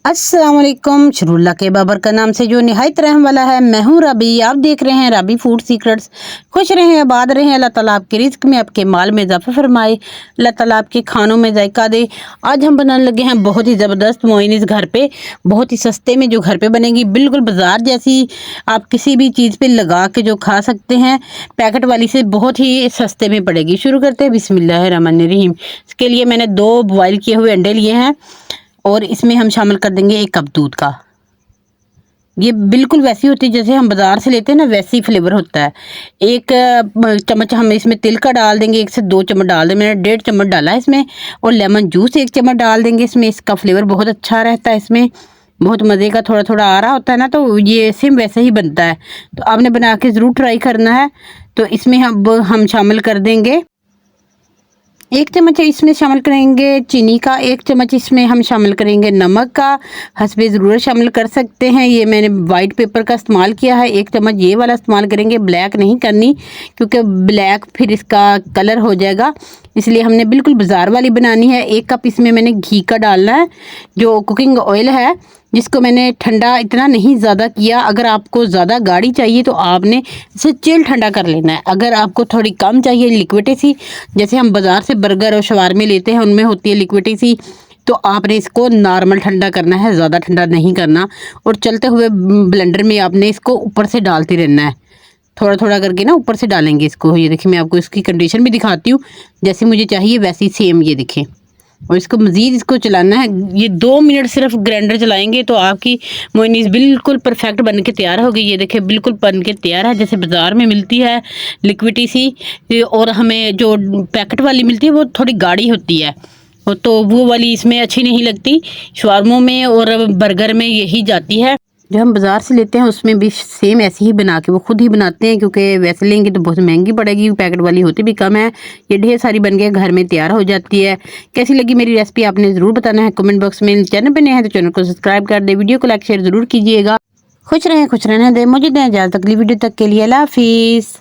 अस्सलाम वालेकुम। शरुल्ला के बाबर का नाम से जो निहायत रहम वाला है। मैं हूँ रबी, आप देख रहे हैं रबी फूड सीक्रेट्स। खुश रहें, आबाद रहें, अल्लाह ताला आपके रिस्क में, आपके माल में इजाफा फरमाए, अल्लाह ताला आपके खानों में जायका दे। आज हम बनाने लगे हैं बहुत ही ज़बरदस्त मोइनीस घर पे, बहुत ही सस्ते में जो घर पे बनेगी, बिल्कुल बाजार जैसी। आप किसी भी चीज़ पे लगा के जो खा सकते हैं, पैकेट वाली से बहुत ही सस्ते में पड़ेगी। शुरू करते हैं, बिस्मिल्लाहिर्रहमानिर्रहीम। इसके लिए मैंने 2 बॉयल किए हुए अंडे लिए हैं और इसमें हम शामिल कर देंगे 1 कप दूध का। ये बिल्कुल वैसी होती है जैसे हम बाज़ार से लेते हैं ना, वैसी फ्लेवर होता है। 1 चम्मच हम इसमें तिल का डाल देंगे, 1 से 2 चम्मच डाल देंगे। मैंने 1.5 चम्मच डाला है इसमें। और लेमन जूस 1 चम्मच डाल देंगे इसमें। इसका फ्लेवर बहुत अच्छा रहता है इसमें, बहुत मज़े का थोड़ा थोड़ा आ रहा होता है ना, तो ये सेम वैसे ही बनता है। तो आपने बना के ज़रूर ट्राई करना है। तो इसमें हम शामिल कर देंगे 1 चम्मच इसमें शामिल करेंगे चीनी का, 1 चम्मच इसमें हम शामिल करेंगे नमक का। हस्बे ज़रूरत शामिल कर सकते हैं। ये मैंने वाइट पेपर का इस्तेमाल किया है। 1 चम्मच ये वाला इस्तेमाल करेंगे, ब्लैक नहीं करनी, क्योंकि ब्लैक फिर इसका कलर हो जाएगा, इसलिए हमने बिल्कुल बाज़ार वाली बनानी है। 1 कप इसमें मैंने घी का डालना है, जो कुकिंग ऑयल है, जिसको मैंने ठंडा इतना नहीं ज़्यादा किया। अगर आपको ज़्यादा गाढ़ी चाहिए तो आपने इसे चिल ठंडा कर लेना है। अगर आपको थोड़ी कम चाहिए, लिक्विड सी, जैसे हम बाज़ार से बर्गर और शवारमे लेते हैं उनमें होती है लिक्विड सी, तो आपने इसको नॉर्मल ठंडा करना है, ज़्यादा ठंडा नहीं करना। और चलते हुए ब्लेंडर में आपने इसको ऊपर से डालते रहना है, थोड़ा थोड़ा करके ना ऊपर से डालेंगे इसको। ये देखिए, मैं आपको इसकी कंडीशन भी दिखाती हूँ, जैसे मुझे चाहिए वैसी सेम, ये देखें। और इसको मज़ीद इसको चलाना है। ये 2 मिनट सिर्फ ग्राइंडर चलाएंगे तो आपकी मोइनीस बिल्कुल परफेक्ट बन के तैयार होगी। ये देखिए, बिल्कुल बन के तैयार है, जैसे बाज़ार में मिलती है लिक्विडी सी। और हमें जो पैकेट वाली मिलती है वो थोड़ी गाढ़ी होती है, तो वो वाली इसमें अच्छी नहीं लगती। शवारमों में और बर्गर में यही जाती है। जो हम बाज़ार से लेते हैं उसमें भी सेम ऐसे ही बना के वो खुद ही बनाते हैं, क्योंकि वैसे लेंगे तो बहुत महंगी पड़ेगी, पैकेट वाली होती भी कम है। ये ढेर सारी बन के घर में तैयार हो जाती है। कैसी लगी मेरी रेसिपी आपने ज़रूर बताना है कमेंट बॉक्स में। चैनल पर नए हैं तो चैनल को सब्सक्राइब कर दे, वीडियो को लाइक शेयर ज़रूर कीजिएगा। खुश रहें, खुश रहने दें। मुझे दें इजाज़त, अगली वीडियो तक के लिए अल्लाह हाफिज़।